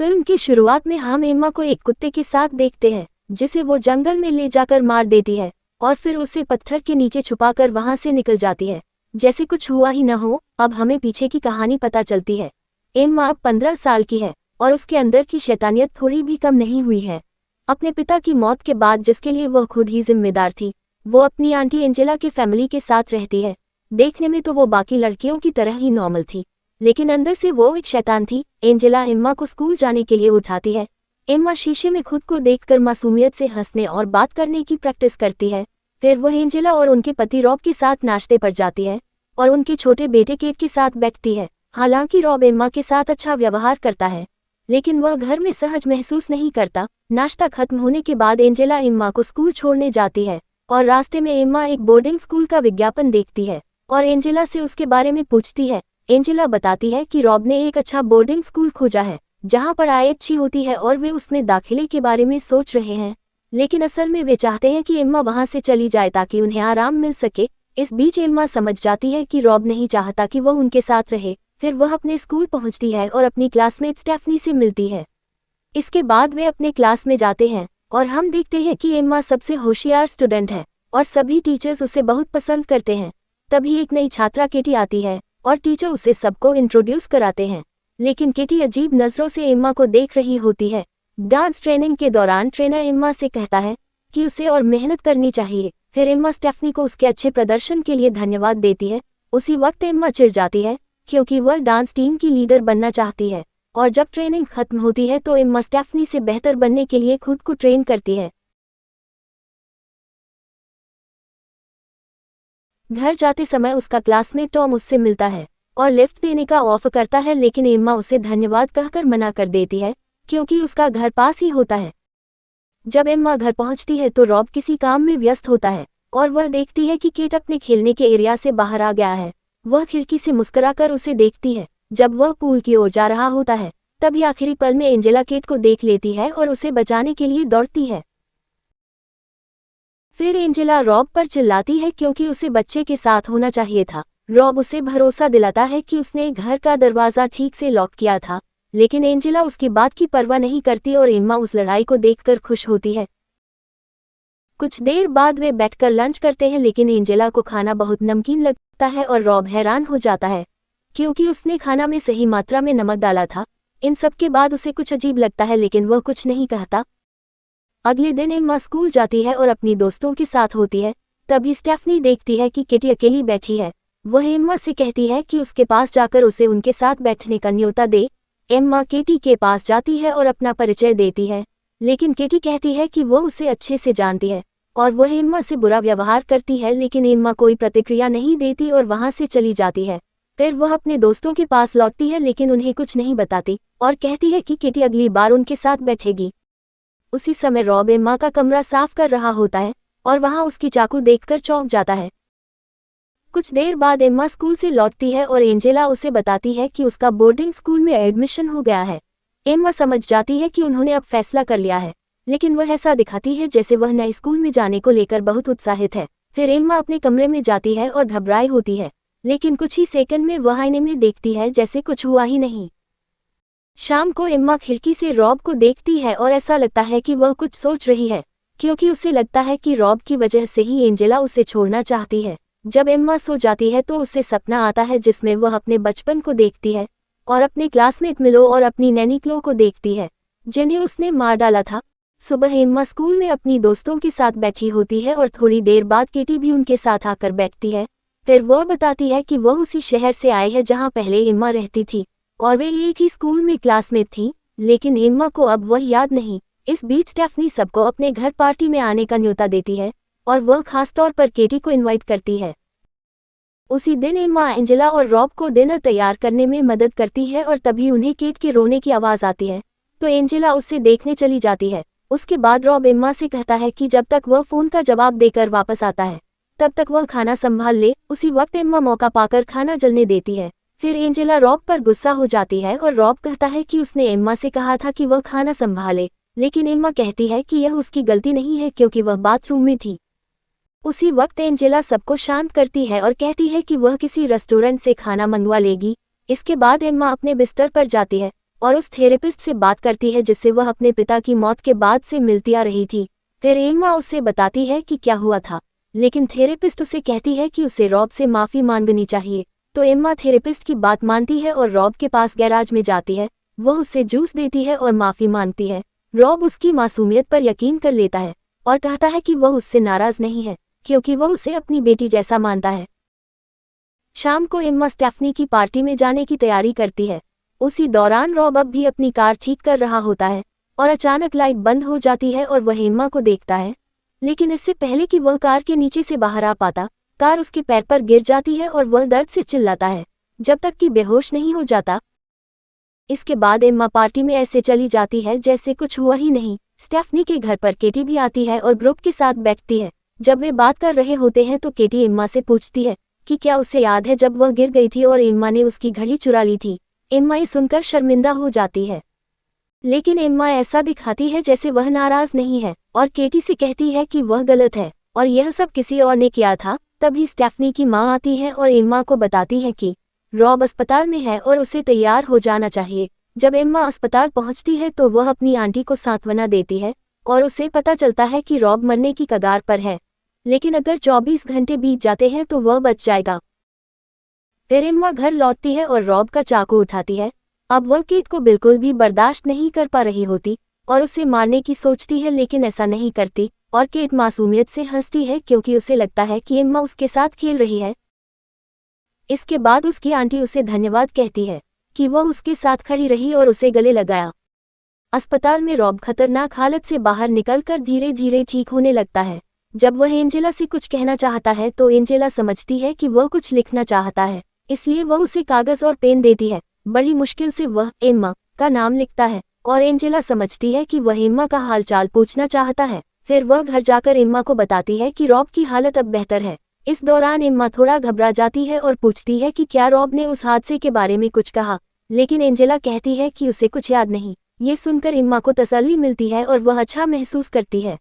Film की शुरुआत में हम एम्मा को एक कुत्ते के साथ देखते हैं जिसे वो जंगल में ले जाकर मार देती है और फिर उसे पत्थर के नीचे छुपाकर वहां से निकल जाती है जैसे कुछ हुआ ही न हो। अब हमें पीछे की कहानी पता चलती है। एम्मा अब 15 साल की है और उसके अंदर की शैतानियत थोड़ी भी कम नहीं हुई है। अपने पिता की मौत के बाद जिसके लिए वह खुद ही जिम्मेदार थी, वो अपनी आंटी एंजेला के फैमिली के साथ रहती है। देखने में तो वो बाकी लड़कियों की तरह ही नॉर्मल थी, लेकिन अंदर से वो एक शैतान थी। एंजेला एम्मा को स्कूल जाने के लिए उठाती है। एम्मा शीशे में खुद को देखकर मासूमियत से हंसने और बात करने की प्रैक्टिस करती है। फिर वह एंजेला और उनके पति रॉब के साथ नाश्ते पर जाती है और उनके छोटे बेटे केट के साथ बैठती है। हालांकि रॉब एम्मा के साथ अच्छा व्यवहार करता है, लेकिन वह घर में सहज महसूस नहीं करता। नाश्ता खत्म होने के बाद एंजेला एम्मा को स्कूल छोड़ने जाती है और रास्ते में एम्मा एक बोर्डिंग स्कूल का विज्ञापन देखती है और एंजेला से उसके बारे में पूछती है। एंजेला बताती है कि रॉब ने एक अच्छा बोर्डिंग स्कूल खोजा है जहां पढ़ाई अच्छी होती है और वे उसमें दाखिले के बारे में सोच रहे हैं, लेकिन असल में वे चाहते हैं कि एम्मा वहां से चली जाए ताकि उन्हें आराम मिल सके। इस बीच एम्मा समझ जाती है कि रॉब नहीं चाहता कि वह उनके साथ रहे। फिर वह अपने स्कूल पहुंचती है और अपनी क्लासमेट स्टेफनी से मिलती है। इसके बाद वे अपने क्लास में जाते हैं और हम देखते हैं कि एम्मा सबसे होशियार स्टूडेंट है और सभी टीचर्स उसे बहुत पसंद करते हैं। तभी एक नई छात्रा केटी आती है और टीचर उसे सबको इंट्रोड्यूस कराते हैं, लेकिन केटी अजीब नज़रों से एम्मा को देख रही होती है। डांस ट्रेनिंग के दौरान ट्रेनर एम्मा से कहता है कि उसे और मेहनत करनी चाहिए। फिर एम्मा स्टेफनी को उसके अच्छे प्रदर्शन के लिए धन्यवाद देती है। उसी वक्त एम्मा चिढ़ जाती है क्योंकि वह डांस टीम की लीडर बनना चाहती है और जब ट्रेनिंग खत्म होती है तो एम्मा स्टेफनी से बेहतर बनने के लिए खुद को ट्रेन करती है। घर जाते समय उसका क्लासमेट टॉम उससे मिलता है और लिफ्ट देने का ऑफर करता है, लेकिन एम्मा उसे धन्यवाद कहकर मना कर देती है क्योंकि उसका घर पास ही होता है। जब एम्मा घर पहुंचती है तो रॉब किसी काम में व्यस्त होता है और वह देखती है कि केट अपने खेलने के एरिया से बाहर आ गया है। वह खिड़की से मुस्कुराकर उसे देखती है। जब वह पूल की ओर जा रहा होता है तभी आखिरी पल में एंजेला केट को देख लेती है और उसे बचाने के लिए दौड़ती है। फिर एंजेला रॉब पर चिल्लाती है क्योंकि उसे बच्चे के साथ होना चाहिए था। रॉब उसे भरोसा दिलाता है कि उसने घर का दरवाज़ा ठीक से लॉक किया था, लेकिन एंजेला उसकी बात की परवाह नहीं करती और एम्मा उस लड़ाई को देखकर खुश होती है। कुछ देर बाद वे बैठकर लंच करते हैं, लेकिन एंजेला को खाना बहुत नमकीन लगता है और रॉब हैरान हो जाता है क्योंकि उसने खाना में सही मात्रा में नमक डाला था। इन सब के बाद उसे कुछ अजीब लगता है, लेकिन वह कुछ नहीं कहता। अगले दिन एम्मा स्कूल जाती है और अपनी दोस्तों के साथ होती है। तभी स्टेफनी देखती है कि केटी अकेली बैठी है। वह एम्मा से कहती है कि उसके पास जाकर उसे उनके साथ बैठने का न्योता दे। एम्मा केटी के पास जाती है और अपना परिचय देती है, लेकिन केटी कहती है कि वह उसे अच्छे से जानती है और वह एम्मा से बुरा व्यवहार करती है, लेकिन एम्मा कोई प्रतिक्रिया नहीं देती और वहां से चली जाती है। फिर वह अपने दोस्तों के पास लौटती है, लेकिन उन्हें कुछ नहीं बताती और कहती है कि केटी अगली बार उनके साथ बैठेगी। उसी समय रॉब एम्मा का कमरा साफ कर रहा होता है और वहां उसकी चाकू देखकर चौंक जाता है। कुछ देर बाद एम्मा स्कूल से लौटती है और एंजेला उसे बताती है कि उसका बोर्डिंग स्कूल में एडमिशन हो गया है। एम्मा समझ जाती है कि उन्होंने अब फैसला कर लिया है, लेकिन वह ऐसा दिखाती है जैसे वह नए स्कूल में जाने को लेकर बहुत उत्साहित है। फिर एम्मा अपने कमरे में जाती है और घबराई होती है, लेकिन कुछ ही सेकंड में वह आईने में देखती है जैसे कुछ हुआ ही नहीं। शाम को एम्मा खिड़की से रॉब को देखती है और ऐसा लगता है कि वह कुछ सोच रही है क्योंकि उसे लगता है कि रॉब की वजह से ही एंजेला उसे छोड़ना चाहती है। जब एम्मा सो जाती है तो उसे सपना आता है जिसमें वह अपने बचपन को देखती है और अपने क्लासमेट मिलो और अपनी नैनी क्लो को देखती है जिन्हें उसने मार डाला था। सुबह एम्मा स्कूल में अपनी दोस्तों के साथ बैठी होती है और थोड़ी देर बाद केटी भी उनके साथ आकर बैठती है। फिर वह बताती है कि वह उसी शहर से आई है जहाँ पहले एम्मा रहती थी और वे एक ही स्कूल में क्लासमेट थी, लेकिन एम्मा को अब वह याद नहीं। इस बीच स्टेफनी सबको अपने घर पार्टी में आने का न्योता देती है और वह खासतौर पर केटी को इनवाइट करती है। उसी दिन एम्मा एंजेला और रॉब को डिनर तैयार करने में मदद करती है और तभी उन्हें केट के रोने की आवाज़ आती है तो एंजेला उसे देखने चली जाती है। उसके बाद रॉब एम्मा से कहता है कि जब तक वह फ़ोन का जवाब देकर वापस आता है तब तक वह खाना संभाल ले। उसी वक्त एम्मा मौका पाकर खाना जलने देती है। फिर एंजेला रॉब पर गुस्सा हो जाती है और रॉब कहता है कि उसने एम्मा से कहा था कि वह खाना संभाले, लेकिन एम्मा कहती है कि यह उसकी गलती नहीं है क्योंकि वह बाथरूम में थी। उसी वक्त एंजेला सबको शांत करती है और कहती है कि वह किसी रेस्टोरेंट से खाना मंगवा लेगी। इसके बाद एम्मा अपने बिस्तर पर जाती है और उस थेरेपिस्ट से बात करती है जिससे वह अपने पिता की मौत के बाद से मिलती आ रही थी। फिर एम्मा उससे बताती है कि क्या हुआ था, लेकिन थेरेपिस्ट उसे कहती है कि उसे रॉब से माफ़ी मांगनी चाहिए। तो एम्मा थेरेपिस्ट की बात मानती है और रॉब के पास गैराज में जाती है। वह उसे जूस देती है और माफ़ी मांगती है। रॉब उसकी मासूमियत पर यकीन कर लेता है और कहता है कि वह उससे नाराज़ नहीं है, क्योंकि वह उसे अपनी बेटी जैसा मानता है। शाम को एम्मा स्टेफनी की पार्टी में जाने की तैयारी करती है। उसी दौरान रॉब अब भी अपनी कार ठीक कर रहा होता है और अचानक लाइट बंद हो जाती है और वह एम्मा को देखता है। लेकिन इससे पहले कि वह कार के नीचे से बाहर आ पाता, कार उसके पैर पर गिर जाती है और वह दर्द से चिल्लाता है जब तक कि बेहोश नहीं हो जाता। इसके बाद एम्मा पार्टी में ऐसे चली जाती है जैसे कुछ हुआ ही नहीं। स्टेफनी के घर पर केटी भी आती है और ब्रुक के साथ बैठती है। जब वे बात कर रहे होते हैं तो केटी एम्मा से पूछती है कि क्या उसे याद है जब वह गिर गई थी और एम्मा ने उसकी घड़ी चुरा ली थी। एम्मा ये सुनकर शर्मिंदा हो जाती है, लेकिन एम्मा ऐसा दिखाती है जैसे वह नाराज नहीं है और केटी से कहती है कि वह गलत है और यह सब किसी और ने किया था। तभी स्टेफनी की माँ आती है और एम्मा को बताती है कि रॉब अस्पताल में है और उसे तैयार हो जाना चाहिए। जब एम्मा अस्पताल पहुंचती है तो वह अपनी आंटी को सांत्वना देती है और उसे पता चलता है कि रॉब मरने की कगार पर है, लेकिन अगर 24 घंटे बीत जाते हैं तो वह बच जाएगा। फिर एम्मा घर लौटती है और रॉब का चाकू उठाती है। अब वह केट को बिल्कुल भी बर्दाश्त नहीं कर पा रही होती और उसे मारने की सोचती है, लेकिन ऐसा नहीं करती और केट मासूमियत से हंसती है क्योंकि उसे लगता है कि एम्मा उसके साथ खेल रही है। इसके बाद उसकी आंटी उसे धन्यवाद कहती है कि वह उसके साथ खड़ी रही और उसे गले लगाया। अस्पताल में रॉब खतरनाक हालत से बाहर निकलकर धीरे धीरे ठीक होने लगता है। जब वह एंजेला से कुछ कहना चाहता है तो एंजेला समझती है कि वह कुछ लिखना चाहता है, इसलिए वह उसे कागज और पेन देती है। बड़ी मुश्किल से वह एम्मा का नाम लिखता है और एंजेला समझती है कि वह एम्मा का हालचाल पूछना चाहता है। फिर वह घर जाकर एम्मा को बताती है कि रॉब की हालत अब बेहतर है। इस दौरान एम्मा थोड़ा घबरा जाती है और पूछती है कि क्या रॉब ने उस हादसे के बारे में कुछ कहा, लेकिन एंजेला कहती है कि उसे कुछ याद नहीं। ये सुनकर एम्मा को तसल्ली मिलती है और वह अच्छा महसूस करती है।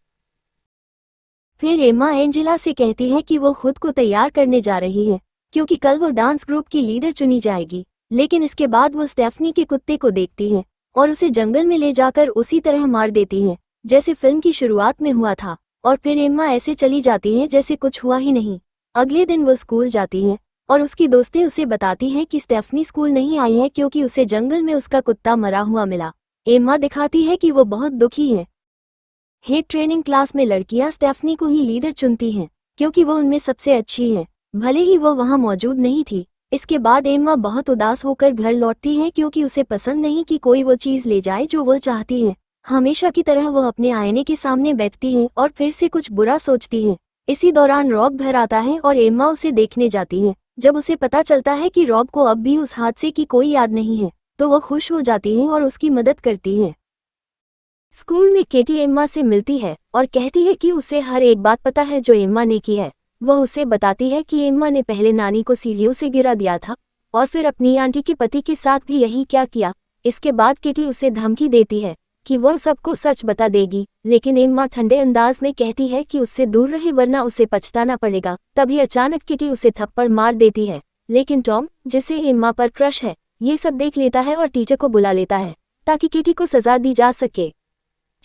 फिर एम्मा एंजेला से कहती है कि वो खुद को तैयार करने जा रही है क्योंकि कल वो डांस ग्रुप की लीडर चुनी जाएगी। लेकिन इसके बाद वो स्टेफनी के कुत्ते को देखती है और उसे जंगल में ले जाकर उसी तरह मार देती है जैसे फिल्म की शुरुआत में हुआ था। और फिर एम्मा ऐसे चली जाती है जैसे कुछ हुआ ही नहीं। अगले दिन वो स्कूल जाती है और उसकी दोस्तें उसे बताती हैं कि स्टेफनी स्कूल नहीं आई है क्योंकि उसे जंगल में उसका कुत्ता मरा हुआ मिला। एम्मा दिखाती है कि वो बहुत दुखी है। हेड ट्रेनिंग क्लास में लड़कियां स्टेफनी को ही लीडर चुनती हैं क्योंकि वो उनमें सबसे अच्छी है, भले ही वो वहां मौजूद नहीं थी। इसके बाद एम्मा बहुत उदास होकर घर लौटती है क्योंकि उसे पसंद नहीं कि कोई वो चीज़ ले जाए जो वह चाहती है। हमेशा की तरह वह अपने आईने के सामने बैठती है और फिर से कुछ बुरा सोचती है। इसी दौरान रॉब घर आता है और एम्मा उसे देखने जाती है। जब उसे पता चलता है कि रॉब को अब भी उस हादसे की कोई याद नहीं है तो वह खुश हो जाती है और उसकी मदद करती है। स्कूल में केटी एम्मा से मिलती है और कहती है कि उसे हर एक बात पता है जो एम्मा ने की है। वह उसे बताती है कि एम्मा ने पहले नानी को सीढ़ियों से गिरा दिया था और फिर अपनी आंटी के पति के साथ भी यही क्या किया। इसके बाद केटी उसे धमकी देती है कि वह सबको सच बता देगी, लेकिन एम्मा ठंडे अंदाज में कहती है कि उससे दूर रहे वरना उसे पछताना पड़ेगा। तभी अचानक केटी उसे थप्पड़ मार देती है, लेकिन टॉम, जिसे एम्मा पर क्रश है, ये सब देख लेता है और टीचर को बुला लेता है ताकि केटी को सजा दी जा सके।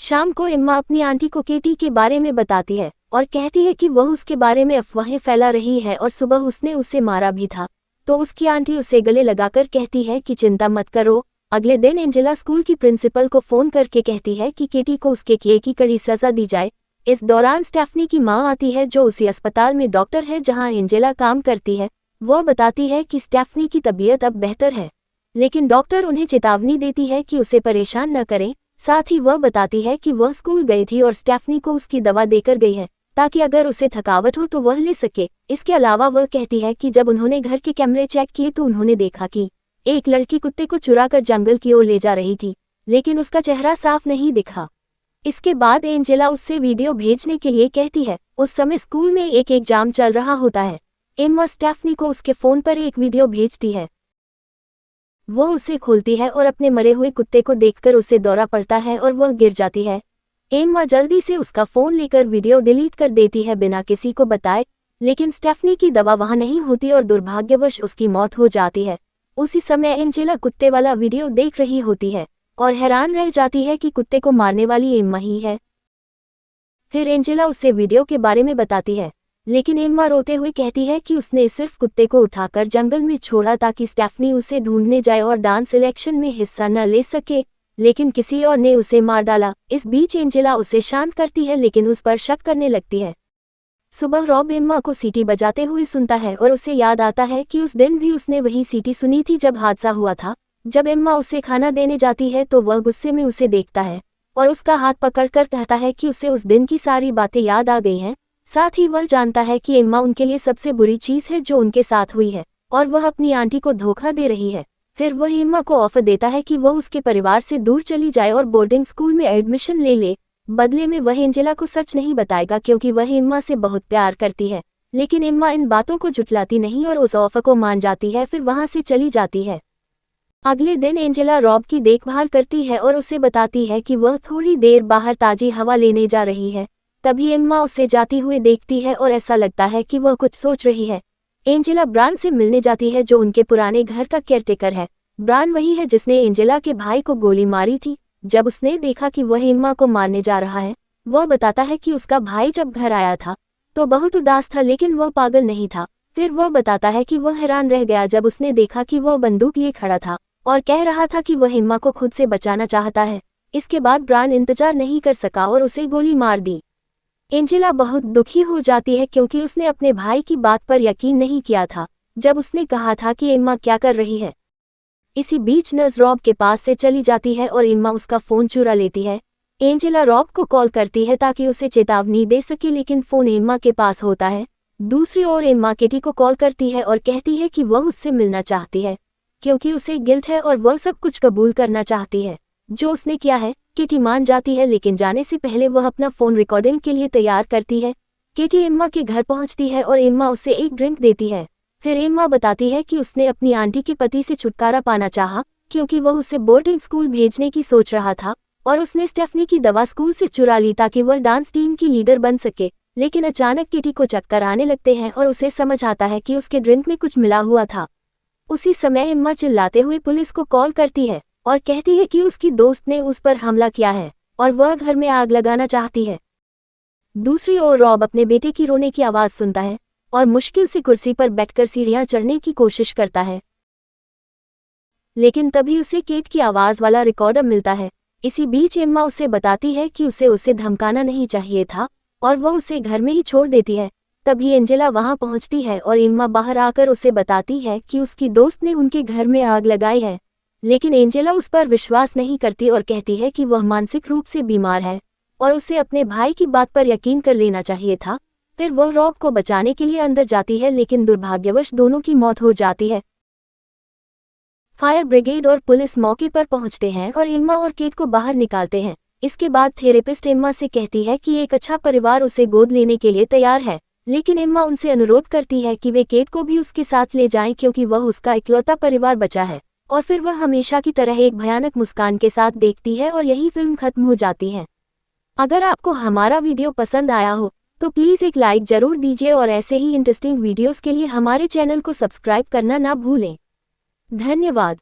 शाम को एम्मा अपनी आंटी को केटी के बारे में बताती है और कहती है कि वह उसके बारे में अफवाहें फैला रही है और सुबह उसने उसे मारा भी था। तो उसकी आंटी उसे गले लगाकर कहती है कि चिंता मत करो। अगले दिन एंजेला स्कूल की प्रिंसिपल को फोन करके कहती है कि केटी को उसके किए की कड़ी सजा दी जाए। इस दौरान स्टेफनी की मां आती है जो उसी अस्पताल में डॉक्टर है जहां एंजेला काम करती है। वह बताती है कि स्टेफनी की तबीयत अब बेहतर है, लेकिन डॉक्टर उन्हें चेतावनी देती है कि उसे परेशान न करें। साथ ही वह बताती है कि वह स्कूल गई थी और स्टेफनी को उसकी दवा देकर गई है ताकि अगर उसे थकावट हो तो वह ले सके। इसके अलावा वह कहती है कि जब उन्होंने घर के कैमरे चेक किए तो उन्होंने देखा कि एक लड़की कुत्ते को चुराकर जंगल की ओर ले जा रही थी, लेकिन उसका चेहरा साफ नहीं दिखा। इसके बाद एंजेला उससे वीडियो भेजने के लिए कहती है। उस समय स्कूल में एक एग्जाम चल रहा होता है। एम्मा स्टेफनी को उसके फोन पर एक वीडियो भेजती है। वो उसे खोलती है और अपने मरे हुए कुत्ते को देखकर उसे दौरा पड़ता है और वह गिर जाती है। एम्मा जल्दी से उसका फोन लेकर वीडियो डिलीट कर देती है बिना किसी को बताए, लेकिन स्टेफनी की दवा वहां नहीं होती और दुर्भाग्यवश उसकी मौत हो जाती है। उसी समय एंजेला कुत्ते वाला वीडियो देख रही होती है और हैरान रह जाती है कि कुत्ते को मारने वाली एम्मा ही है। फिर एंजेला उसे वीडियो के बारे में बताती है, लेकिन एम्मा रोते हुए कहती है कि उसने सिर्फ कुत्ते को उठाकर जंगल में छोड़ा ताकि स्टेफनी उसे ढूंढने जाए और डांस इलेक्शन में हिस्सा न ले सके, लेकिन किसी और ने उसे मार डाला। इस बीच एंजेला उसे शांत करती है लेकिन उस पर शक करने लगती है। सुबह रॉब एम्मा को सीटी बजाते हुए सुनता है और उसे याद आता है कि उस दिन भी उसने वही सीटी सुनी थी जब हादसा हुआ था। जब एम्मा उसे खाना देने जाती है तो वह गुस्से में उसे देखता है और उसका हाथ पकड़कर कहता है कि उसे उस दिन की सारी बातें याद आ गई हैं। साथ ही वह जानता है कि एम्मा उनके लिए सबसे बुरी चीज़ है जो उनके साथ हुई है और वह अपनी आंटी को धोखा दे रही है। फिर वह एम्मा को ऑफर देता है कि वह उसके परिवार से दूर चली जाए और बोर्डिंग स्कूल में एडमिशन ले ले। बदले में वह एंजेला को सच नहीं बताएगा क्योंकि वह एम्मा से बहुत प्यार करती है, लेकिन एम्मा इन बातों को जुटलाती नहीं और उस ऑफर को मान जाती है, फिर वहां से चली जाती है। अगले दिन एंजेला रॉब की देखभाल करती है और उसे बताती है कि वह थोड़ी देर बाहर ताजी हवा लेने जा रही है। तभी एम्मा उसे जाती हुई देखती है और ऐसा लगता है कि वह कुछ सोच रही है। एंजेला ब्रान से मिलने जाती है जो उनके पुराने घर का केयरटेकर है। ब्रान वही है जिसने एंजेला के भाई को गोली मारी थी। जब उसने देखा कि वह एम्मा को मारने जा रहा है, वह बताता है कि उसका भाई जब घर आया था तो बहुत उदास था, लेकिन वह पागल नहीं था। फिर वह बताता है कि वह हैरान रह गया जब उसने देखा कि वह बंदूक लिए खड़ा था और कह रहा था कि वह एम्मा को खुद से बचाना चाहता है। इसके बाद ब्रान इंतजार नहीं कर सका और उसे गोली मार दी। एंजेला बहुत दुखी हो जाती है क्योंकि उसने अपने भाई की बात पर यकीन नहीं किया था जब उसने कहा था कि एम्मा क्या कर रही है। इसी बीच नर्स रॉब के पास से चली जाती है और एम्मा उसका फ़ोन चुरा लेती है। एंजेला रॉब को कॉल करती है ताकि उसे चेतावनी दे सके, लेकिन फ़ोन एम्मा के पास होता है। दूसरी ओर एम्मा केटी को कॉल करती है और कहती है कि वह उससे मिलना चाहती है क्योंकि उसे गिल्ट है और वह सब कुछ कबूल करना चाहती है जो उसने किया है। केटी मान जाती है, लेकिन जाने से पहले वह अपना फ़ोन रिकॉर्डिंग के लिए तैयार करती है। केटी एम्मा के घर पहुंचती है और एम्मा उसे एक ड्रिंक देती है। फिर एम्मा बताती है कि उसने अपनी आंटी के पति से छुटकारा पाना चाहा क्योंकि वह उसे बोर्डिंग स्कूल भेजने की सोच रहा था और उसने स्टेफनी की दवा स्कूल से चुरा ली ताकि वह डांस टीम की लीडर बन सके। लेकिन अचानक केटी को चक्कर आने लगते हैं और उसे समझ आता है कि उसके ड्रिंक में कुछ मिला हुआ था। उसी समय एम्मा चिल्लाते हुए पुलिस को कॉल करती है और कहती है कि उसकी दोस्त ने उस पर हमला किया है और वह घर में आग लगाना चाहती है। दूसरी ओर रॉब अपने बेटे की रोने की आवाज़ सुनता है और मुश्किल से कुर्सी पर बैठकर सीढ़ियां चढ़ने की कोशिश करता है, लेकिन तभी उसे केट की आवाज़ वाला रिकॉर्डर मिलता है। इसी बीच एम्मा उसे बताती है कि उसे धमकाना नहीं चाहिए था और वह उसे घर में ही छोड़ देती है। तभी एंजेला वहां पहुंचती है और एम्मा बाहर आकर उसे बताती है कि उसकी दोस्त ने उनके घर में आग लगाई है, लेकिन एंजेला उस पर विश्वास नहीं करती और कहती है कि वह मानसिक रूप से बीमार है और उसे अपने भाई की बात पर यकीन कर लेना चाहिए था। फिर वह रॉब को बचाने के लिए अंदर जाती है, लेकिन दुर्भाग्यवश दोनों की मौत हो जाती है। फायर ब्रिगेड और पुलिस मौके पर पहुंचते हैं और एम्मा और केट को बाहर निकालते हैं। इसके बाद थेरेपिस्ट एम्मा से कहती है कि एक अच्छा परिवार उसे गोद लेने के लिए तैयार है, लेकिन एम्मा उनसे अनुरोध करती है कि वे केट को भी उसके साथ ले जाएं क्योंकि वह उसका इकलौता परिवार बचा है। और फिर वह हमेशा की तरह एक भयानक मुस्कान के साथ देखती है और यही फिल्म खत्म हो जाती है। अगर आपको हमारा वीडियो पसंद आया हो तो प्लीज़ एक लाइक जरूर दीजिए और ऐसे ही इंटरेस्टिंग वीडियोस के लिए हमारे चैनल को सब्सक्राइब करना ना भूलें। धन्यवाद।